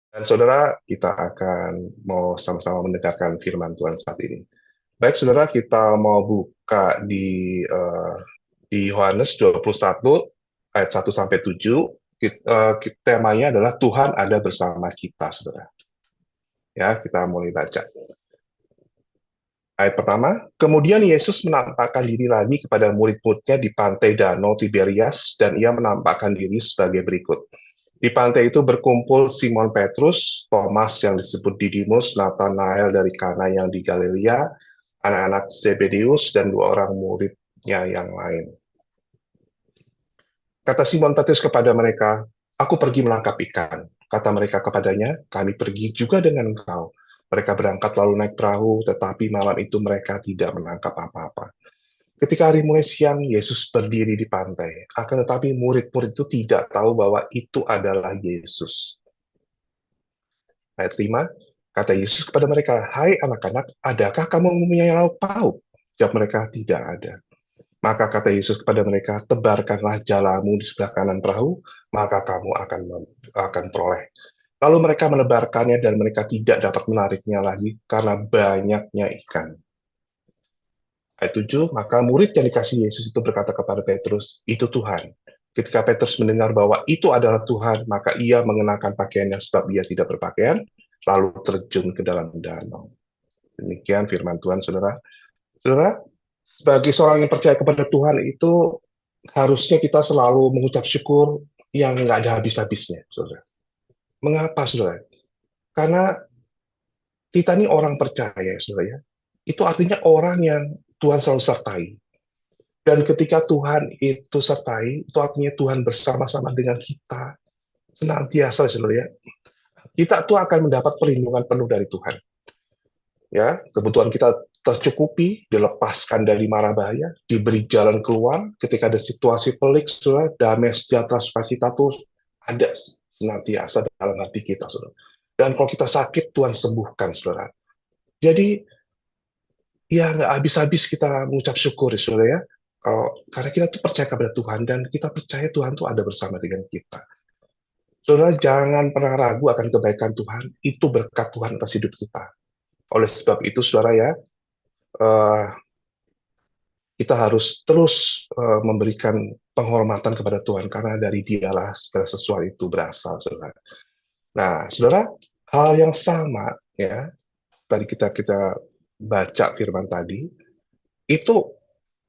Dan saudara, kita akan mau sama-sama mendengarkan firman Tuhan saat ini. Baik, saudara, kita mau buka di Yohanes 21 ayat 1 sampai 7. Temanya adalah Tuhan ada bersama kita, saudara. Ya, kita mulai baca. Ayat pertama, kemudian Yesus menampakkan diri lagi kepada murid-muridnya di pantai Danau Tiberias, dan ia menampakkan diri sebagai berikut. Di pantai itu berkumpul Simon Petrus, Thomas yang disebut Didimus, Nathanael dari Kana yang di Galilea, anak-anak Zebedeus, dan dua orang muridnya yang lain. Kata Simon Petrus kepada mereka, "Aku pergi menangkap ikan." Kata mereka kepadanya, "Kami pergi juga dengan engkau." Mereka berangkat lalu naik perahu, tetapi malam itu mereka tidak menangkap apa-apa. Ketika hari mulai siang, Yesus berdiri di pantai. Akan tetapi murid-murid itu tidak tahu bahwa itu adalah Yesus. Ayat 5, kata Yesus kepada mereka, "Hai anak-anak, adakah kamu mempunyai lauk pauk?" Jawab mereka, "Tidak ada." Maka kata Yesus kepada mereka, "Tebarkanlah jalamu di sebelah kanan perahu, maka kamu akan peroleh." Lalu mereka menebarkannya dan mereka tidak dapat menariknya lagi karena banyaknya ikan. Ayat 7, maka murid yang dikasih Yesus itu berkata kepada Petrus, "Itu Tuhan." Ketika Petrus mendengar bahwa itu adalah Tuhan, maka ia mengenakan pakaiannya sebab ia tidak berpakaian, lalu terjun ke dalam danau. Demikian firman Tuhan, saudara. Saudara, sebagai seorang yang percaya kepada Tuhan itu harusnya kita selalu mengucap syukur yang nggak ada habis-habisnya, saudara. Mengapa, saudara? Karena kita ini orang percaya, saudara ya. Itu artinya orang yang Tuhan selalu sertai. Dan ketika Tuhan itu sertai, itu artinya Tuhan bersama-sama dengan kita. Senantiasa, saudara ya. Kita tuh akan mendapat perlindungan penuh dari Tuhan. Ya, kebutuhan kita tercukupi, dilepaskan dari mara bahaya, diberi jalan keluar ketika ada situasi pelik, saudara, damai sejahtera sukacita tuh ada senantiasa dalam hati kita, saudara. Dan kalau kita sakit, Tuhan sembuhkan, saudara. Jadi, ya nggak habis-habis kita mengucap syukur, saudara ya. Karena kita tuh percaya kepada Tuhan, dan kita percaya Tuhan tuh ada bersama dengan kita. Saudara, jangan pernah ragu akan kebaikan Tuhan, itu berkat Tuhan atas hidup kita. Oleh sebab itu, saudara ya, eh, kita harus terus memberikan penghormatan kepada Tuhan karena dari Dialah segala sesuatu itu berasal, saudara. Nah, saudara, hal yang sama ya, tadi kita baca firman tadi, itu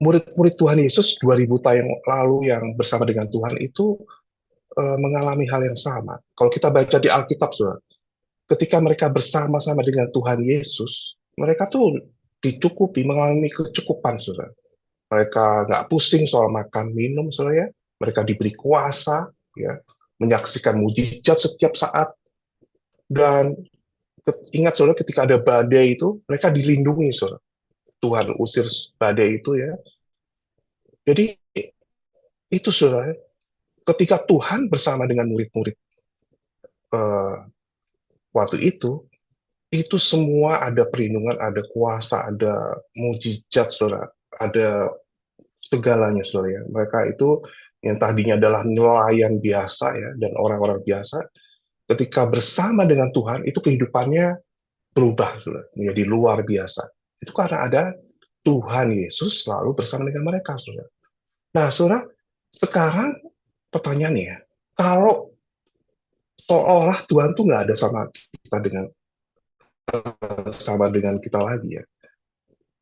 murid-murid Tuhan Yesus 2000 tahun yang lalu yang bersama dengan Tuhan itu mengalami hal yang sama. Kalau kita baca di Alkitab, saudara, ketika mereka bersama-sama dengan Tuhan Yesus, mereka tuh dicukupi, mengalami kecukupan, saudara. Mereka nggak pusing soal makan minum, saudara ya. Mereka diberi kuasa, ya, menyaksikan mujizat setiap saat. Dan ingat, saudara, ketika ada badai itu, mereka dilindungi, saudara. Tuhan usir badai itu, ya. Jadi itu, saudara, ketika Tuhan bersama dengan murid-murid eh, waktu itu semua ada perlindungan, ada kuasa, ada mujizat, saudara, ada segalanya, saudara ya. Mereka itu yang tadinya adalah nelayan biasa ya dan orang-orang biasa, ketika bersama dengan Tuhan itu kehidupannya berubah, saudara, menjadi luar biasa. Itu karena ada Tuhan Yesus selalu bersama dengan mereka, saudara. Nah, saudara, sekarang pertanyaannya, kalau seolah Tuhan tuh nggak ada sama dengan kita lagi ya.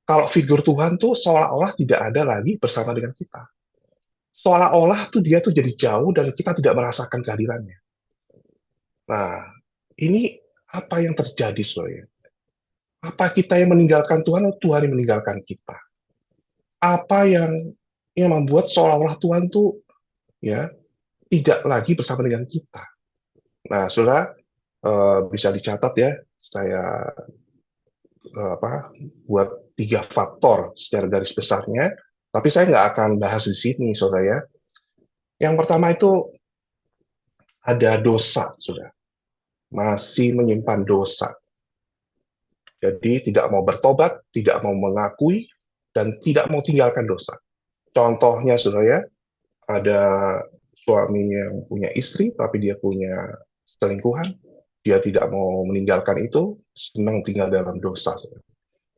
Kalau figur Tuhan tuh seolah-olah tidak ada lagi bersama dengan kita. Seolah-olah tuh dia tuh jadi jauh dan kita tidak merasakan kehadirannya. Nah, ini apa yang terjadi, saudara? Apa kita yang meninggalkan Tuhan atau Tuhan yang meninggalkan kita? Apa yang membuat seolah-olah Tuhan tuh ya tidak lagi bersama dengan kita? Nah, saudara, bisa dicatat ya, saya buat 3 faktor secara garis besarnya, tapi saya nggak akan bahas di sini, saudara ya. Yang pertama itu ada dosa, saudara. Masih menyimpan dosa. Jadi tidak mau bertobat, tidak mau mengakui, dan tidak mau tinggalkan dosa. Contohnya, saudara ya, ada suami yang punya istri, tapi dia punya selingkuhan, dia tidak mau meninggalkan itu, senang tinggal dalam dosa.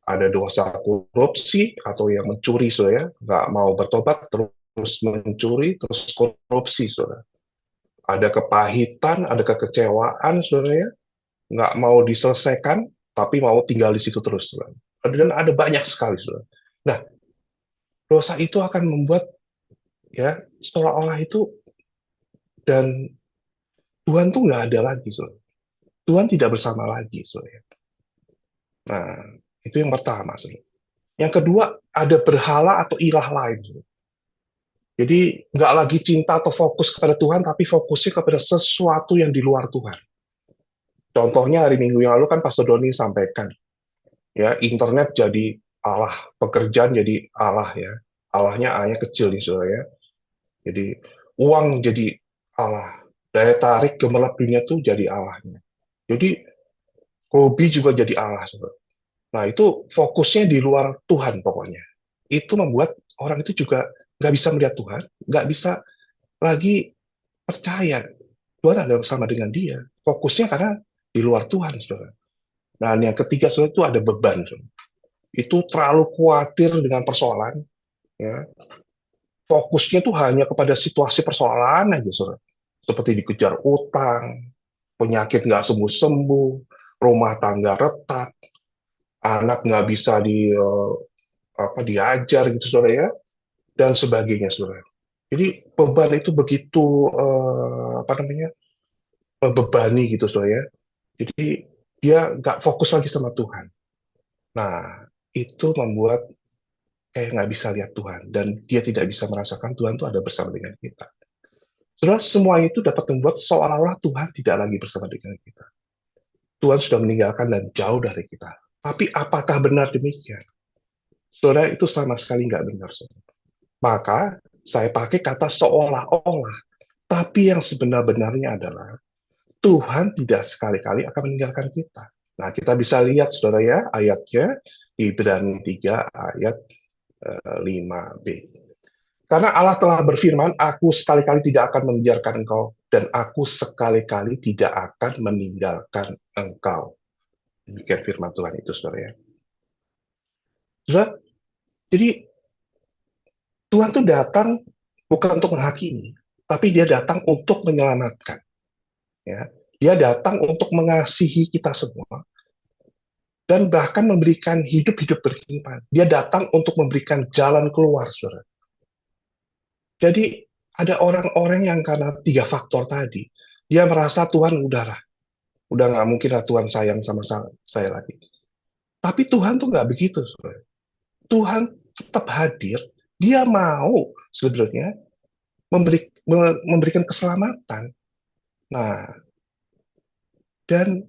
Ada dosa korupsi atau yang mencuri, saudara, nggak mau bertobat, terus mencuri, terus korupsi, saudara. Ada kepahitan, ada kekecewaan, saudara, ya, nggak mau diselesaikan, tapi mau tinggal di situ terus, saudara. Dan ada banyak sekali, saudara. Nah, dosa itu akan membuat ya seolah-olah itu, dan Tuhan tuh nggak ada lagi, saudara. Tuhan tidak bersama lagi, saudara. Nah, itu yang pertama, saudara. Yang kedua, ada berhala atau ilah lain, saudara. Jadi nggak lagi cinta atau fokus kepada Tuhan, tapi fokusnya kepada sesuatu yang di luar Tuhan. Contohnya hari Minggu yang lalu kan Pastor Doni sampaikan, ya internet jadi Allah, pekerjaan jadi Allah, ya. Allahnya A-nya kecil nih, saudara, ya. Jadi uang jadi Allah, daya tarik gemerlap dunia tuh jadi Allahnya. Jadi hobi juga jadi Allah, saudara. Nah, itu fokusnya di luar Tuhan pokoknya. Itu membuat orang itu juga nggak bisa melihat Tuhan, nggak bisa lagi percaya Tuhan ada bersama dengan dia. Fokusnya karena di luar Tuhan, saudara. Nah, yang ketiga, saudara, itu ada beban, saudara. Itu terlalu khawatir dengan persoalan, ya. Fokusnya tuh hanya kepada situasi persoalan aja, saudara. Seperti dikejar utang, penyakit nggak sembuh-sembuh, rumah tangga retak, anak nggak bisa diajar gitu, saudara, ya, dan sebagainya, saudara. Jadi beban itu begitu membebani gitu, saudara, ya. Jadi dia nggak fokus lagi sama Tuhan. Nah, itu membuat kayak nggak bisa lihat Tuhan, dan dia tidak bisa merasakan Tuhan itu ada bersama dengan kita. Saudara, semua itu dapat membuat seolah-olah Tuhan tidak lagi bersama dengan kita. Tuhan sudah meninggalkan dan jauh dari kita. Tapi apakah benar demikian? Saudara, itu sama sekali nggak benar, saudara. Maka saya pakai kata seolah-olah. Tapi yang sebenar-benarnya adalah Tuhan tidak sekali-kali akan meninggalkan kita. Nah, kita bisa lihat, saudara, ya, ayatnya di Ibrani 3 ayat 5b. Karena Allah telah berfirman, aku sekali-kali tidak akan membiarkan engkau, dan aku sekali-kali tidak akan meninggalkan engkau. Demikian firman Tuhan itu, saudara, ya. Saudara, jadi Tuhan tuh datang bukan untuk menghakimi, tapi dia datang untuk menyelamatkan. Ya. Dia datang untuk mengasihi kita semua, dan bahkan memberikan hidup-hidup berlimpah. Dia datang untuk memberikan jalan keluar, saudara. Jadi ada orang-orang yang karena 3 faktor tadi, dia merasa Tuhan udah nggak mungkin lah Tuhan sayang sama saya lagi. Tapi Tuhan tuh nggak begitu, saudara. Tuhan tetap hadir, dia mau sebenarnya memberikan keselamatan. Nah, dan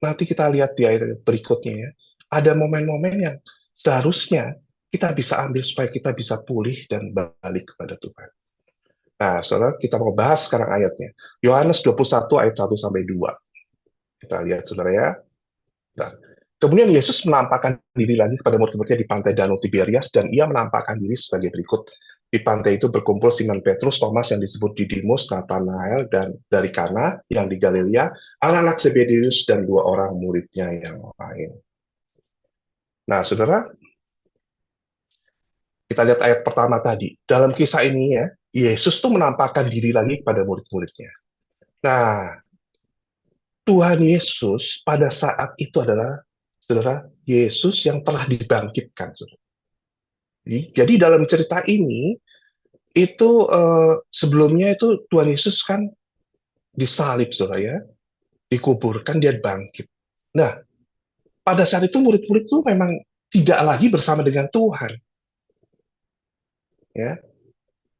nanti kita lihat di ayat berikutnya, ya, ada momen-momen yang seharusnya kita bisa ambil supaya kita bisa pulih dan balik kepada Tuhan. Nah, saudara, kita mau bahas sekarang ayatnya. Yohanes 21 ayat 1 sampai 2. Kita lihat, saudara, ya. Nah, kemudian Yesus menampakkan diri lagi kepada murid-muridnya di pantai Danau Tiberias, dan ia menampakkan diri sebagai berikut. Di pantai itu berkumpul Simon Petrus, Thomas yang disebut Didimus, Nathanael dan dari Kana yang di Galilea, anak-anak Zebedeus, dan 2 orang muridnya yang lain. Nah, saudara, kita lihat ayat pertama tadi. Dalam kisah ini, ya, Yesus tuh menampakkan diri lagi kepada murid-muridnya. Nah, Tuhan Yesus pada saat itu adalah, saudara, Yesus yang telah dibangkitkan, saudara. Jadi dalam cerita ini, itu sebelumnya itu Tuhan Yesus kan disalib, saudara, ya, dikuburkan, dia bangkit. Nah, pada saat itu murid-murid itu memang tidak lagi bersama dengan Tuhan. Ya,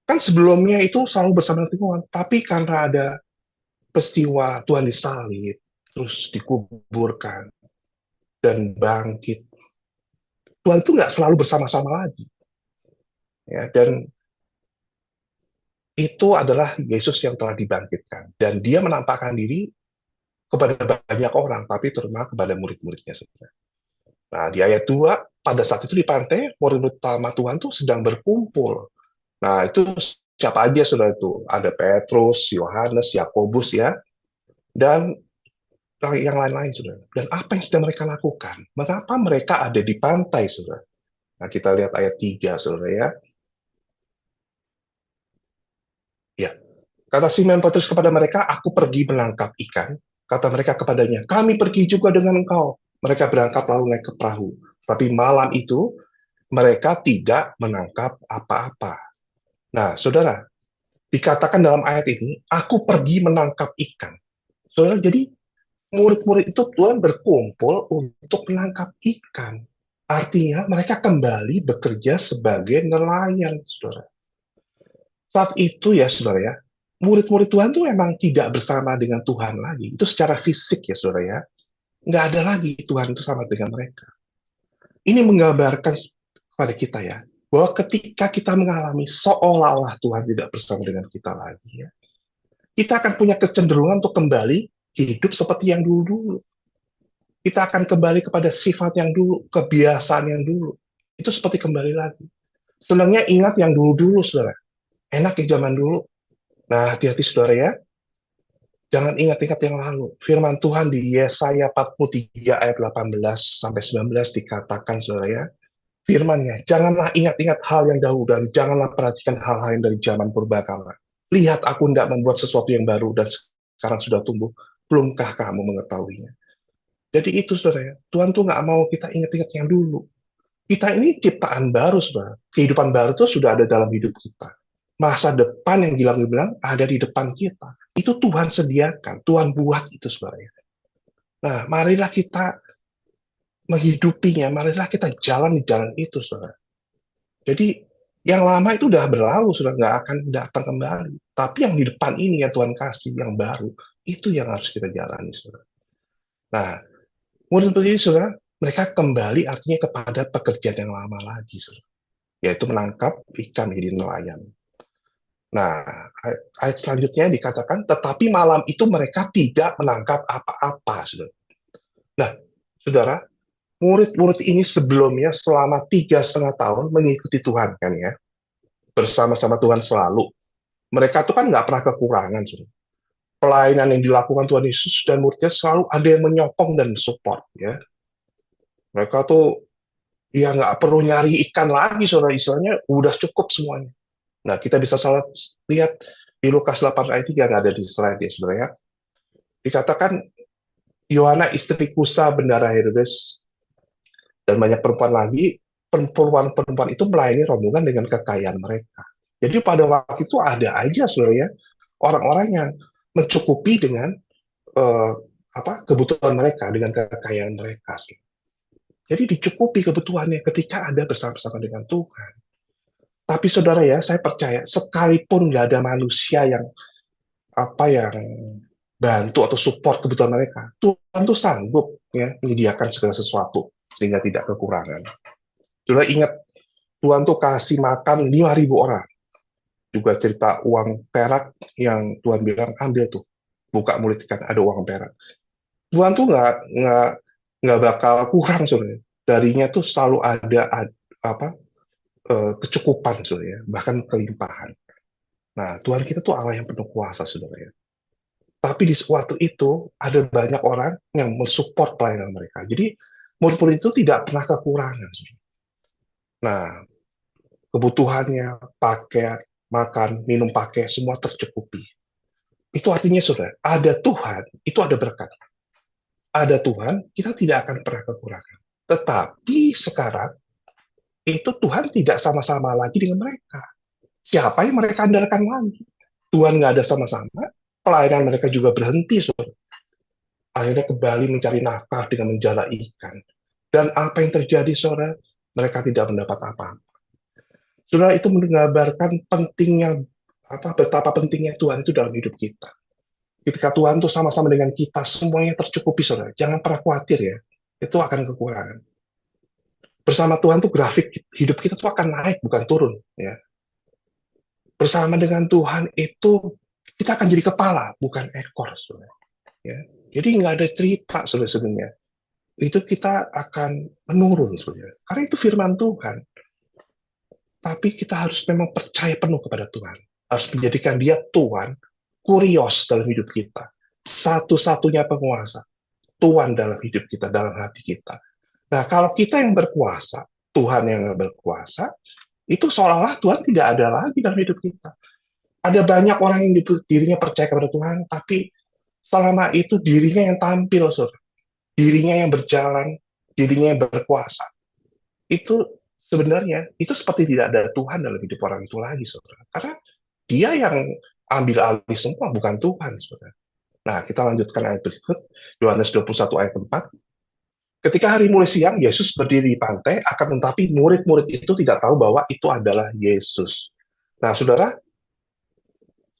kan sebelumnya itu selalu bersama dengan Tuhan, tapi karena ada peristiwa Tuhan disalib, terus dikuburkan, dan bangkit, Tuhan itu nggak selalu bersama-sama lagi. Ya, dan itu adalah Yesus yang telah dibangkitkan. Dan dia menampakkan diri kepada banyak orang, tapi terutama kepada murid-muridnya. Nah, di ayat 2, pada saat itu di pantai, murid-murid utama Tuhan itu sedang berkumpul. Nah, itu siapa aja, saudara, itu? Ada Petrus, Yohanes, Yakobus, ya. Dan yang lain-lain, saudara. Dan apa yang sedang mereka lakukan? Mengapa mereka ada di pantai, saudara? Nah, kita lihat ayat 3, saudara ya. Ya, kata Simon Petrus kepada mereka, aku pergi menangkap ikan. Kata mereka kepadanya, kami pergi juga dengan engkau. Mereka berangkat lalu naik ke perahu. Tapi malam itu, mereka tidak menangkap apa-apa. Nah, saudara, dikatakan dalam ayat ini, aku pergi menangkap ikan. Saudara, jadi murid-murid itu Tuhan berkumpul untuk menangkap ikan. Artinya mereka kembali bekerja sebagai nelayan, saudara. Saat itu ya, saudara ya, murid-murid Tuhan itu memang tidak bersama dengan Tuhan lagi. Itu secara fisik ya, saudara ya. Nggak ada lagi Tuhan itu sama dengan mereka. Ini menggambarkan kepada kita ya, bahwa ketika kita mengalami seolah-olah Tuhan tidak bersama dengan kita lagi, ya, kita akan punya kecenderungan untuk kembali hidup seperti yang dulu-dulu. Kita akan kembali kepada sifat yang dulu, kebiasaan yang dulu. Itu seperti kembali lagi. Senangnya ingat yang dulu-dulu, saudara. Enak ya zaman dulu. Nah, hati-hati, saudara ya. Jangan ingat-ingat yang lalu. Firman Tuhan di Yesaya 43 ayat 18-19 dikatakan, saudara ya. Firman-Nya, janganlah ingat-ingat hal yang dahulu dan janganlah perhatikan hal-hal yang dari zaman purbakala. Lihat, aku hendak membuat sesuatu yang baru dan sekarang sudah tumbuh. Belumkah kamu mengetahuinya? Jadi itu, saudara ya. Tuhan tuh nggak mau kita ingat-ingat yang dulu. Kita ini ciptaan baru, saudara. Kehidupan baru itu sudah ada dalam hidup kita. Masa depan yang bilang ada di depan kita. Itu Tuhan sediakan, Tuhan buat itu, saudara. Nah, marilah kita menghidupinya, marilah kita jalan di jalan itu, saudara. Jadi, yang lama itu udah berlalu, saudara, nggak akan datang kembali. Tapi yang di depan ini yang Tuhan kasih, yang baru, itu yang harus kita jalani, saudara. Nah, murid-murid ini, saudara, mereka kembali artinya kepada pekerjaan yang lama lagi, saudara. Yaitu menangkap ikan menjadi nelayan. Nah, ayat selanjutnya dikatakan, tetapi malam itu mereka tidak menangkap apa-apa, saudara. Nah, saudara, murid-murid ini sebelumnya selama 3,5 tahun mengikuti Tuhan, kan ya, bersama-sama Tuhan selalu. Mereka tuh kan nggak pernah kekurangan, saudara. Pelayanan yang dilakukan Tuhan Yesus dan muridnya selalu ada yang menyokong dan support, ya. Mereka tuh ya nggak perlu nyari ikan lagi, saudara, istilahnya udah cukup semuanya. Nah, kita bisa salah lihat di Lukas 8 ayat 3 yang ada di slide ya, saudara ya. Dikatakan, Yohana istri Kusa bendara Herodes dan banyak perempuan lagi, perempuan-perempuan itu melayani rombongan dengan kekayaan mereka. Jadi pada waktu itu ada aja, saudara ya, orang-orang yang mencukupi dengan kebutuhan mereka, dengan kekayaan mereka. Jadi dicukupi kebutuhannya ketika ada bersama-sama dengan Tuhan. Tapi saudara ya, saya percaya sekalipun nggak ada manusia yang yang bantu atau support kebutuhan mereka, Tuhan tuh sanggup ya menyediakan segala sesuatu sehingga tidak kekurangan. Saudara ingat, Tuhan tuh kasih makan 5.000 orang. Juga cerita uang perak yang Tuhan bilang ambil tuh, buka mulut ikan ada uang perak. Tuhan tuh nggak bakal kurang, saudara. Darinya tuh selalu ada kecukupan, saudara ya, bahkan kelimpahan. Nah, Tuhan kita tuh Allah yang penuh kuasa, saudara ya. Tapi di waktu itu ada banyak orang yang mensupport pelayanan mereka. Jadi murid-murid itu tidak pernah kekurangan. Nah, kebutuhannya, pakaian, makan, minum, pakai, semua tercukupi. Itu artinya, saudara, ada Tuhan, itu ada berkat. Ada Tuhan, kita tidak akan pernah kekurangan. Tetapi sekarang, itu Tuhan tidak sama-sama lagi dengan mereka. Siapa yang mereka andalkan lagi? Tuhan nggak ada sama-sama, pelayanan mereka juga berhenti, saudara. Akhirnya kembali mencari nafkah dengan menjala ikan. Dan apa yang terjadi, saudara? Mereka tidak mendapat apa-apa. Saudara, itu menggambarkan pentingnya, betapa pentingnya Tuhan itu dalam hidup kita. Ketika Tuhan itu sama-sama dengan kita, semuanya tercukupi, saudara. Jangan pernah khawatir ya, itu akan kekurangan. Bersama Tuhan tuh grafik hidup kita tuh akan naik, bukan turun. Ya. Bersama dengan Tuhan itu kita akan jadi kepala, bukan ekor, saudara. Ya. Jadi nggak ada cerita, saudara, sebenarnya. Itu kita akan menurun, saudara. Karena itu firman Tuhan. Tapi kita harus memang percaya penuh kepada Tuhan. Harus menjadikan dia Tuhan, kurios dalam hidup kita. Satu-satunya penguasa. Tuhan dalam hidup kita, dalam hati kita. Nah, kalau kita yang berkuasa, Tuhan yang berkuasa, itu seolah-olah Tuhan tidak ada lagi dalam hidup kita. Ada banyak orang yang dirinya percaya kepada Tuhan, tapi selama itu dirinya yang tampil, saudara. Dirinya yang berjalan, dirinya yang berkuasa. Itu sebenarnya, itu seperti tidak ada Tuhan dalam hidup orang itu lagi, saudara. Karena dia yang ambil alih semua, bukan Tuhan, saudara. Nah, kita lanjutkan ayat berikut, Yohanes 21 ayat 4. Ketika hari mulai siang, Yesus berdiri di pantai, akan tetapi murid-murid itu tidak tahu bahwa itu adalah Yesus. Nah, saudara,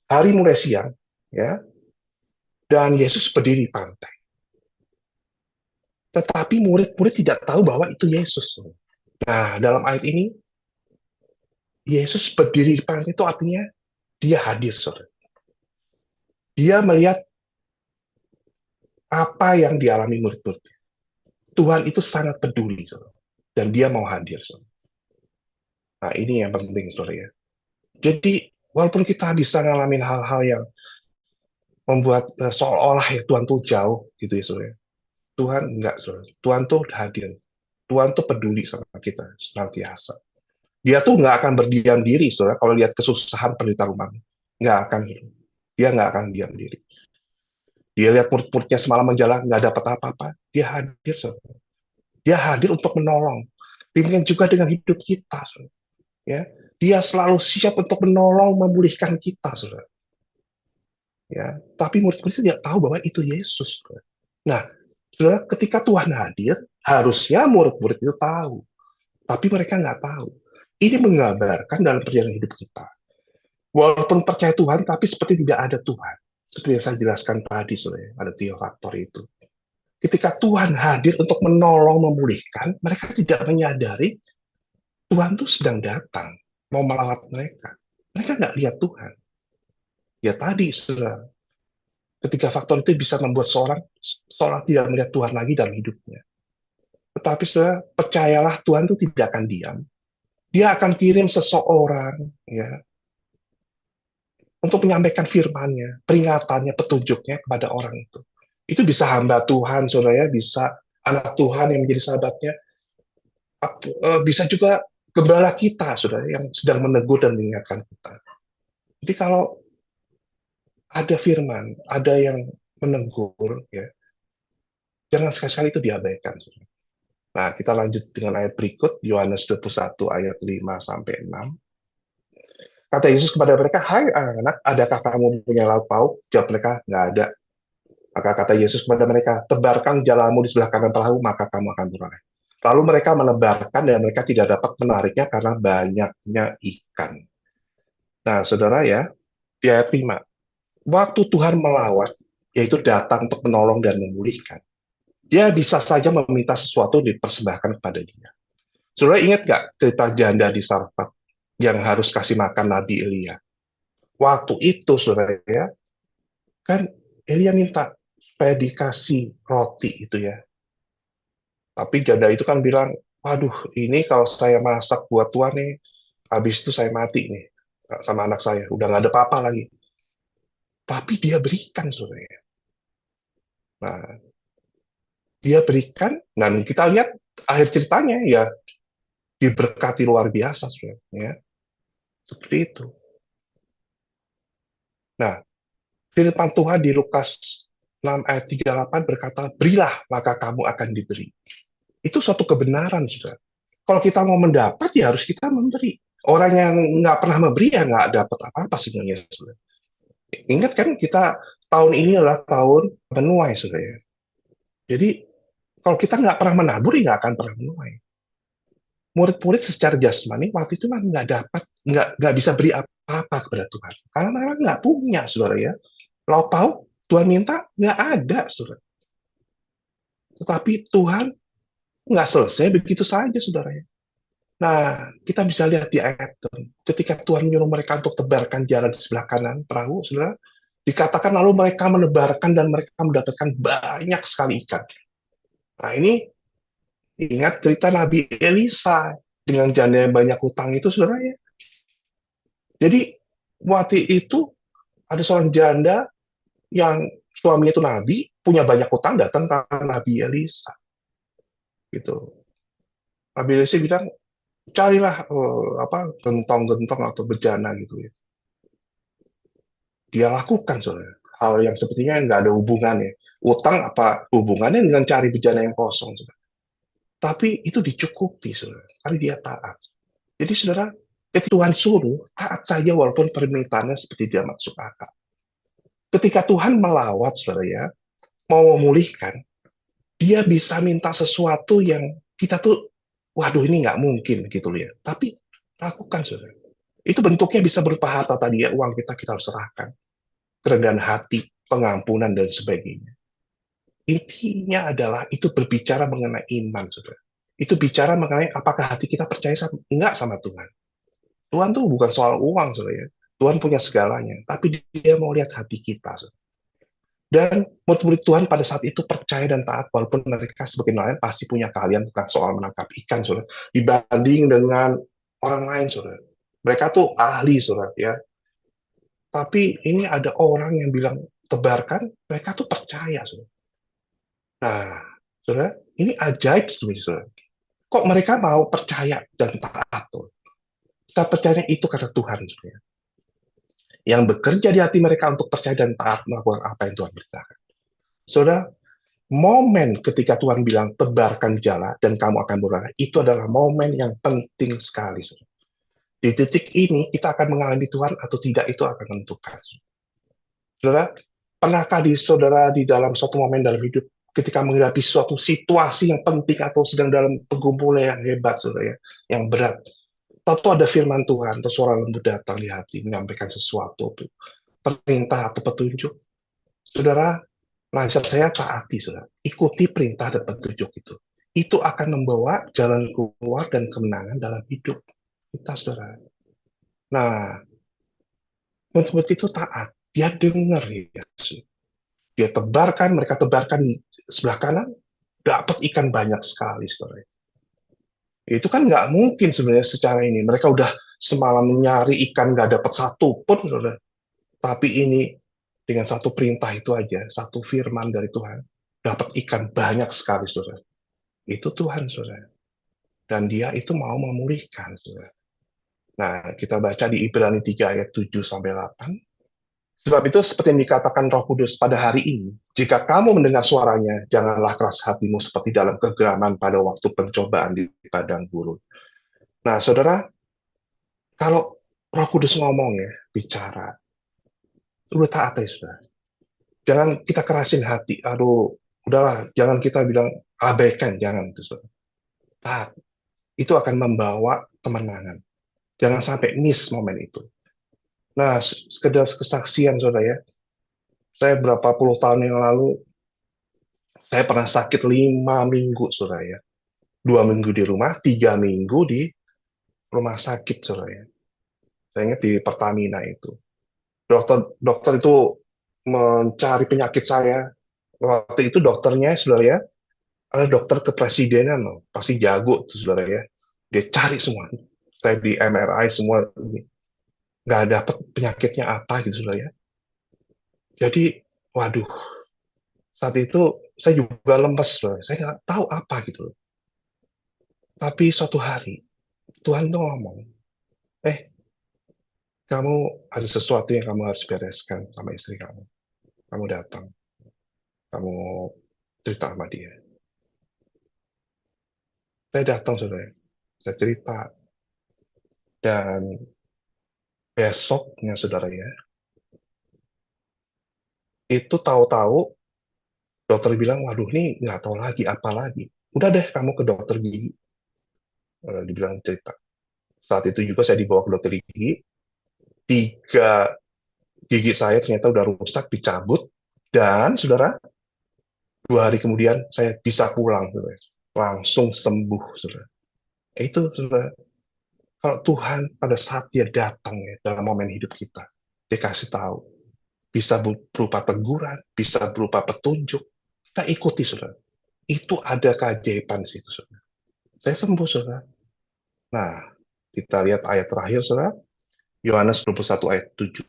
hari mulai siang, ya, dan Yesus berdiri di pantai. Tetapi murid-murid tidak tahu bahwa itu Yesus. Nah, dalam ayat ini, Yesus berdiri di pantai itu artinya dia hadir, saudara. Dia melihat apa yang dialami murid-murid. Tuhan itu sangat peduli, saudara. Dan dia mau hadir, saudara. Nah, ini yang penting, saudara ya. Jadi, walaupun kita bisa ngalamin hal-hal yang membuat seolah-olah ya Tuhan tuh jauh, gitu ya, saudara. Tuhan enggak, saudara. Tuhan tuh hadir. Tuhan tuh peduli sama kita, senantiasa. Dia tuh nggak akan berdiam diri, saudara, kalau lihat kesusahan penderitaan umat. Nggak akan. Dia nggak akan diam diri. Dia lihat murid-muridnya semalam menjalan, nggak dapat apa-apa. Dia hadir, saudara. Dia hadir untuk menolong. Demikian juga dengan hidup kita, saudara. Ya, dia selalu siap untuk menolong, memulihkan kita, saudara. Ya, tapi murid-murid tidak tahu bahwa itu Yesus, saudara. Nah, saudara, ketika Tuhan hadir, harusnya murid-murid itu tahu. Tapi mereka nggak tahu. Ini menggambarkan dalam perjalanan hidup kita. Walaupun percaya Tuhan, tapi seperti tidak ada Tuhan. Seperti yang saya jelaskan tadi, saudara, ada 3 faktor itu. Ketika Tuhan hadir untuk menolong, memulihkan, mereka tidak menyadari Tuhan itu sedang datang, mau melawat mereka. Mereka nggak lihat Tuhan. Ya tadi, saudara, ketiga faktor itu bisa membuat seorang seolah tidak melihat Tuhan lagi dalam hidupnya. Tetapi saudara, percayalah Tuhan itu tidak akan diam. Dia akan kirim seseorang, ya, untuk menyampaikan firman-Nya, peringatannya, petunjuknya kepada orang itu. Itu bisa hamba Tuhan, saudara, bisa anak Tuhan yang menjadi sahabatnya, bisa juga gembala kita, saudara, yang sedang menegur dan mengingatkan kita. Jadi kalau ada firman, ada yang menegur, ya, jangan sekali-kali itu diabaikan, saudara. Nah, kita lanjut dengan ayat berikut, Yohanes 21 ayat 5 sampai 6. Kata Yesus kepada mereka, "Hai anak-anak, adakah kamu punya lauk pauk?" Jawab mereka, "Nggak ada." Maka kata Yesus kepada mereka, "Tebarkan jalamu di sebelah kanan perahu, maka kamu akan beroleh." Lalu mereka menebarkan dan mereka tidak dapat menariknya karena banyaknya ikan. Nah, saudara ya, di ayat 5, waktu Tuhan melawat, yaitu datang untuk menolong dan memulihkan, dia bisa saja meminta sesuatu dipersembahkan kepada dia. Saudara ingat nggak cerita janda di Sarfat yang harus kasih makan Nabi Elia? Waktu itu, saudara ya, kan Elia minta supaya dikasih roti itu ya. Tapi janda itu kan bilang, waduh, ini kalau saya masak buat Tuhan nih, habis itu saya mati nih sama anak saya, udah nggak ada apa-apa lagi. Tapi dia berikan, saudara. Nah, dia berikan, dan kita lihat akhir ceritanya ya diberkati luar biasa, saudara. Ya, seperti itu. Nah, firman Tuhan di Lukas 6 ayat 38 berkata, berilah maka kamu akan diberi. Itu suatu kebenaran, saudara. Kalau kita mau mendapat, ya harus kita memberi. Orang yang nggak pernah memberi, ya nggak dapat apa-apa sebenarnya, saudara. Ingat kan, kita tahun ini adalah tahun menuai, saudara. Jadi, kalau kita nggak pernah menabur, ya nggak akan pernah menuai. Murid-murid secara jasmani, waktu itu kan nggak dapat, nggak bisa beri apa-apa kepada Tuhan. Karena mereka nggak punya, saudara ya. Lauk pauk, Tuhan minta, nggak ada, saudara. Tetapi Tuhan nggak selesai begitu saja, saudara ya. Nah, kita bisa lihat di ayat itu. Ketika Tuhan menyuruh mereka untuk tebarkan jalan di sebelah kanan perahu, saudara, dikatakan lalu mereka menebarkan dan mereka mendapatkan banyak sekali ikan. Nah, ini ingat cerita Nabi Elisa dengan janda yang banyak hutang itu, saudara ya. Jadi, waktu itu ada seorang janda yang suaminya itu nabi, punya banyak utang, datang ke Nabi Elisa. Gitu. Nabi Elisa bilang, carilah gentong-gentong atau bejana gitu ya. Dia lakukan soalnya hal yang sepertinya nggak ada hubungannya. Utang apa hubungannya dengan cari bejana yang kosong, saudara. Tapi itu dicukupi, saudara, karena dia taat. Jadi saudara, ketika Tuhan suruh, taat saja walaupun permintaannya seperti dia masuk akal. Ketika Tuhan melawat, saudara ya, mau memulihkan, dia bisa minta sesuatu yang kita tuh, waduh ini nggak mungkin gitu loh ya. Tapi lakukan, saudara. Itu bentuknya bisa berupa harta tadi ya, uang kita harus serahkan. Kerendahan hati, pengampunan, dan sebagainya. Intinya adalah itu berbicara mengenai iman, saudara. Itu bicara mengenai apakah hati kita percaya enggak sama Tuhan. Tuhan tuh bukan soal uang, saudara ya. Tuhan punya segalanya, tapi dia mau lihat hati kita, saudara. Dan murid-murid Tuhan pada saat itu percaya dan taat, walaupun mereka sebagai nelayan pasti punya keahlian tentang soal menangkap ikan, saudara. Dibanding dengan orang lain, saudara. Mereka tuh ahli, saudara ya. Tapi ini ada orang yang bilang tebarkan, mereka tuh percaya, saudara. Nah, saudara, ini ajaib sebenarnya, saudara. Kok mereka mau percaya dan taat, tuh? Kita percaya itu karena Tuhan, saudara. Yang bekerja di hati mereka untuk percaya dan taat melakukan apa yang Tuhan beritakan. Saudara, momen ketika Tuhan bilang tebarkan jala dan kamu akan beroleh, itu adalah momen yang penting sekali, saudara. Di titik ini kita akan mengalami Tuhan atau tidak itu akan menentukan. Saudara, pernahkah saudara di dalam suatu momen dalam hidup ketika menghadapi suatu situasi yang penting atau sedang dalam pergumulan yang hebat, saudara ya, yang berat, tahu ada firman Tuhan atau suara lembut datang di hati menyampaikan sesuatu, perintah atau petunjuk, saudara, nasihat saya taati, saudara, ikuti perintah dan petunjuk itu akan membawa jalan keluar dan kemenangan dalam hidup kita, saudara. Nah, murid itu taat, dia dengar ya, dia tebarkan, mereka tebarkan di sebelah kanan, dapat ikan banyak sekali, saudara. Itu kan nggak mungkin sebenarnya secara ini. Mereka udah semalam nyari ikan nggak dapat satu pun, saudara. Tapi ini dengan satu perintah itu aja, satu firman dari Tuhan, dapat ikan banyak sekali, saudara. Itu Tuhan, saudara. Dan dia itu mau memulihkan, saudara. Nah, kita baca di Ibrani 3 ayat 7 sampai 8. Sebab itu seperti yang dikatakan Roh Kudus pada hari ini, jika kamu mendengar suaranya, janganlah keras hatimu seperti dalam kegeraman pada waktu pencobaan di padang gurun. Nah, saudara, kalau Roh Kudus ngomong ya, bicara, udah taat ya, saudara. Jangan kita kerasin hati, aduh, udahlah, jangan kita bilang abaikan, jangan itu, saudara. Taat, itu akan membawa kemenangan. Jangan sampai miss momen itu. Nah, sekedar kesaksian, saudara ya, saya berapa puluh tahun yang lalu, saya pernah sakit 5 minggu, saudara ya. 2 minggu di rumah, 3 minggu di rumah sakit, saudara ya. Saya ingat di Pertamina itu. Dokter itu mencari penyakit saya. Waktu itu dokternya, saudara ya, ada dokter kepresidenan loh. Pasti jago tuh, saudara ya. Dia cari semua. Saya di MRI semua. Nggak dapat penyakitnya apa gitu, saudara ya. Jadi, waduh, saat itu saya juga lemes, saudara. Saya nggak tahu apa gitu loh. Tapi suatu hari, Tuhan tuh ngomong, kamu ada sesuatu yang kamu harus bereskan sama istri kamu. Kamu datang, kamu cerita sama dia. Saya datang, saudara. Saya cerita. Dan besoknya, saudara ya, itu tahu-tahu dokter bilang, waduh ini nggak tahu lagi, apa lagi. Udah deh, kamu ke dokter gigi. Dibilang cerita. Saat itu juga saya dibawa ke dokter gigi. 3 gigi saya ternyata udah rusak, dicabut. Dan, saudara, 2 hari kemudian saya bisa pulang, saudara. Langsung sembuh, saudara. Itu, saudara. Kalau Tuhan pada saat dia datang ya, dalam momen hidup kita, dia kasih tahu. Bisa berupa teguran, bisa berupa petunjuk. Kita ikuti, saudara. Itu ada keajaiban di situ, saudara. Saya sembuh, saudara. Nah, kita lihat ayat terakhir, saudara. Yohanes 21 ayat 7.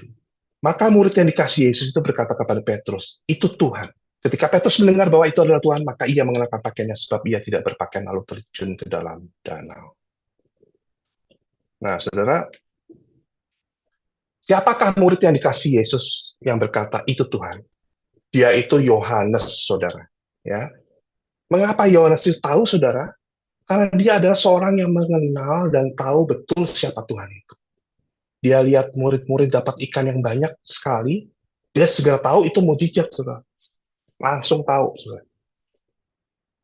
Maka murid yang dikasih Yesus itu berkata kepada Petrus, itu Tuhan. Ketika Petrus mendengar bahwa itu adalah Tuhan, maka ia mengenakan pakaiannya sebab ia tidak berpakaian lalu terjun ke dalam danau. Nah, saudara, siapakah murid yang dikasih Yesus yang berkata itu Tuhan? Dia itu Yohanes, saudara. Ya, mengapa Yohanes itu tahu, saudara? Karena dia adalah seorang yang mengenal dan tahu betul siapa Tuhan itu. Dia lihat murid-murid dapat ikan yang banyak sekali, dia segera tahu itu mujizat, saudara. Langsung tahu, saudara.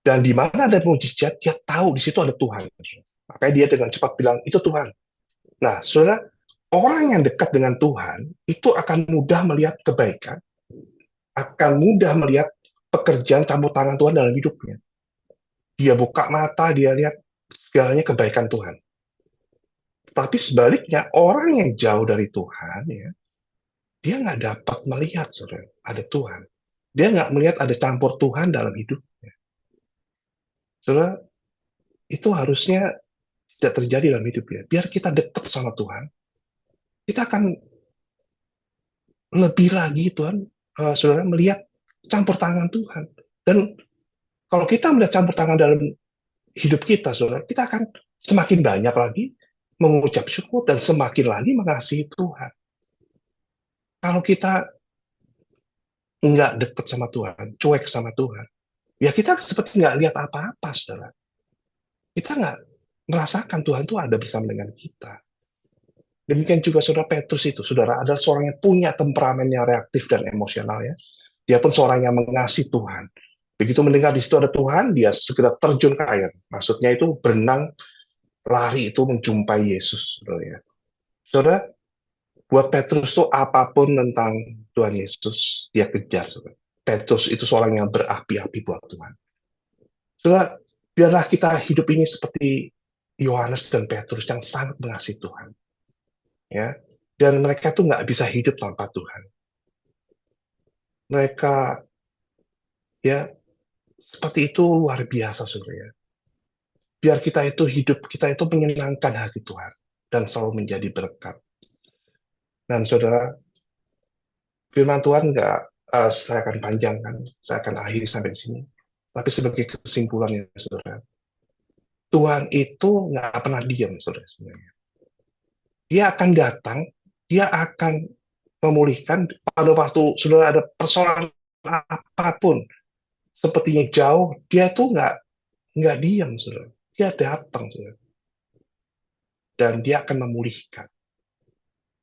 Dan di mana ada mujizat, dia tahu di situ ada Tuhan. Makanya dia dengan cepat bilang, itu Tuhan. Nah, saudara, orang yang dekat dengan Tuhan, itu akan mudah melihat kebaikan, akan mudah melihat pekerjaan campur tangan Tuhan dalam hidupnya. Dia buka mata, dia lihat segalanya kebaikan Tuhan. Tapi sebaliknya, orang yang jauh dari Tuhan, ya, dia nggak dapat melihat, saudara, ada Tuhan. Dia nggak melihat ada campur Tuhan dalam hidupnya. Saudara, itu harusnya tidak terjadi dalam hidup ya. Biar kita dekat sama Tuhan, kita akan lebih lagi Tuhan, saudara, melihat campur tangan Tuhan. Dan kalau kita melihat campur tangan dalam hidup kita, saudara, kita akan semakin banyak lagi mengucap syukur dan semakin lagi mengasihi Tuhan. Kalau kita nggak dekat sama Tuhan, cuek sama Tuhan, ya kita seperti nggak lihat apa-apa, saudara. Kita nggak merasakan Tuhan itu ada bersama dengan kita. Demikian juga saudara Petrus itu, saudara, adalah seorang yang punya temperamen yang reaktif dan emosional ya. Dia pun seorang yang mengasihi Tuhan. Begitu mendengar di situ ada Tuhan, dia segera terjun ke air. Maksudnya itu berenang, lari itu menjumpai Yesus. Saudara, ya. Saudara, buat Petrus itu apapun tentang Tuhan Yesus, dia kejar. Saudara. Petrus itu seorang yang berapi-api buat Tuhan. Saudara, biarlah kita hidup ini seperti Yohanes dan Petrus yang sangat mengasihi Tuhan. Ya, dan mereka tuh nggak bisa hidup tanpa Tuhan. Mereka ya seperti itu luar biasa, saudara. Ya. Biar kita itu hidup, kita itu menyenangkan hati Tuhan dan selalu menjadi berkat. Dan saudara, firman Tuhan nggak, saya akan panjangkan, saya akan akhiri sampai di sini. Tapi sebagai kesimpulannya, saudara, Tuhan itu nggak pernah diam, saudara. Sebenarnya. Dia akan datang, dia akan memulihkan pada waktu sudah ada persoalan apapun, sepertinya jauh, dia tuh nggak diam, saudara. Dia datang, saudara. Dan dia akan memulihkan.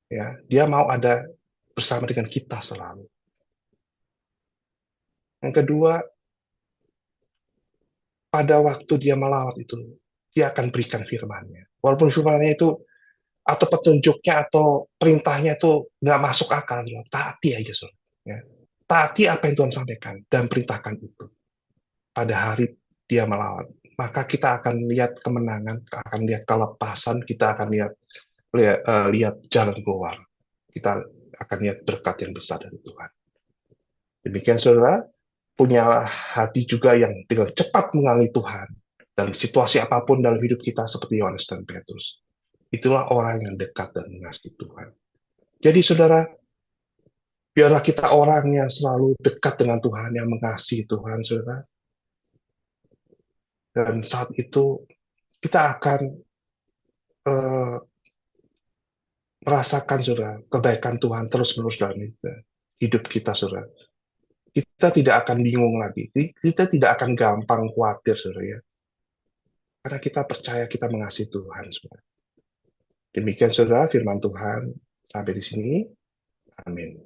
Ya, dia mau ada bersama dengan kita selalu. Yang kedua, pada waktu dia melawat itu, dia akan berikan firman-Nya. Walaupun firman-Nya itu atau petunjuknya atau perintahnya itu nggak masuk akal, ya, taati aja, saudara. Ya. Taati apa yang Tuhan sampaikan dan perintahkan itu. Pada hari dia melawat, maka kita akan lihat kemenangan, akan lihat kelepasan, kita akan lihat jalan keluar. Kita akan lihat berkat yang besar dari Tuhan. Demikian saudara, punya hati juga yang dengan cepat mengalami Tuhan dalam situasi apapun dalam hidup kita seperti Yohanes dan Petrus. Itulah orang yang dekat dan mengasihi Tuhan. Jadi saudara, biarlah kita orang yang selalu dekat dengan Tuhan, yang mengasihi Tuhan, saudara. Dan saat itu kita akan merasakan, saudara, kebaikan Tuhan terus-menerus dalam hidup kita, saudara. Kita tidak akan bingung lagi. Kita tidak akan gampang khawatir, saudara, ya. Karena kita percaya kita mengasihi Tuhan, saudara. Demikian, saudara, firman Tuhan. Sampai di sini. Amin.